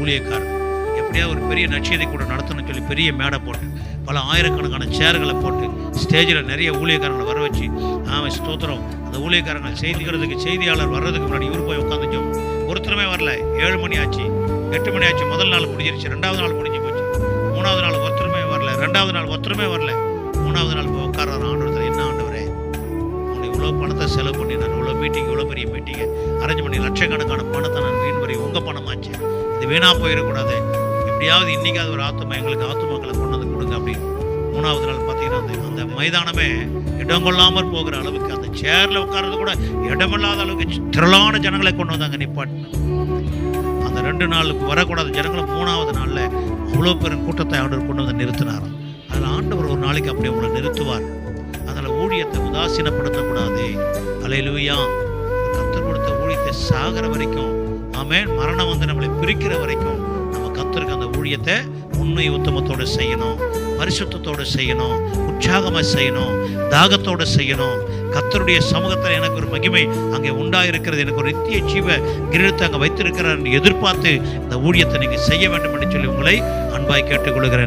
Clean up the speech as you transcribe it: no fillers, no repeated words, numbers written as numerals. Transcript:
ஊழியக்காரர் எப்படியாவது ஒரு பெரிய நட்சத்திர கூட நடத்தணும்னு சொல்லி பெரிய மேடை போட்டு பல ஆயிரக்கணக்கான சேர்களை போட்டு ஸ்டேஜில் நிறைய ஊழியக்காரங்களை வர வச்சு ஸ்தோத்திரம். அந்த ஊழியக்காரங்களை செய்தியாளர் வர்றதுக்கு முன்னாடி இவர் போய் உட்காந்துச்சோம். ஒருத்தருமே வரல. 7 மணி ஆச்சு, 8 மணி ஆச்சு. முதல் நாள் முடிஞ்சிருச்சு, 2வது நாள் முடிஞ்சு போச்சு. 3வது நாள் ஒருத்தருமே வரல, 2வது நாள் ஒருத்தருமே வரல. 3வது நாள் போய் உட்கார்றாரு ஆண்டவரத்தில். என்ன ஆண்டவரே, உங்களை இவ்வளோ பணத்தை செலவு பண்ணி நான் இவ்வளோ மீட்டிங், இவ்வளோ பெரிய மீட்டிங்கை அரேஞ்ச் பண்ணி லட்சக்கணக்கான பணத்தை நான் வீண் வரி உங்கள் பணமாச்சு, இது வீணாக போயிடக்கூடாது. எப்படியாவது இன்றைக்காவது ஒரு எங்களுக்கு ஆத்துமாக்களை கொண்டு வந்து கொடுங்க அப்படின்னு. 3வது நாள் பார்த்தீங்கன்னா அந்த மைதானமே இடம் கொள்ளாமல் போகிற அளவுக்கு, அந்த சேரில் உட்கார்றது கூட இடமில்லாத அளவுக்கு திரளான ஜனங்களை கொண்டு வந்தாங்க நிப்பாட்டின. அந்த 2 நாளுக்கு வரக்கூடாத ஜனங்களை 3வது நாளில் அவ்வளோ பெரும் கூட்டத்தை ஆண்டவர் கொண்டு வந்து நிறுத்தினார். அதில் ஆண்டவர் ஒரு நாளைக்கு அப்படி உங்களை நிறுத்துவார். அதனால் ஊழியத்தை உதாசீனப்படுத்தக்கூடாது. அல்லேலூயா. கர்த்தர் கொடுத்த ஊழியத்தை சாகிற வரைக்கும், ஆமென், மரணம் வந்து நம்மளை பிரிக்கிற வரைக்கும் நம்ம கர்த்தருக்கு அந்த ஊழியத்தை உண்மை உத்தமத்தோடு செய்யணும், பரிசுத்தத்தோடு செய்யணும், உற்சாகமாக செய்யணும், தாகத்தோடு செய்யணும். கர்த்தருடைய சமூகத்தில் எனக்கு ஒரு மகிமை அங்கே உண்டாயிருக்கிறது, எனக்கு ஒரு நித்திய ஜீவ கிரீடத்தை அங்கே வைத்திருக்கிறார் எதிர்பார்த்து இந்த ஊழியத்தை நீங்கள் செய்ய வேண்டும் என்று சொல்லி உங்களை அன்பாய் கேட்டுக்கொள்கிறேன்.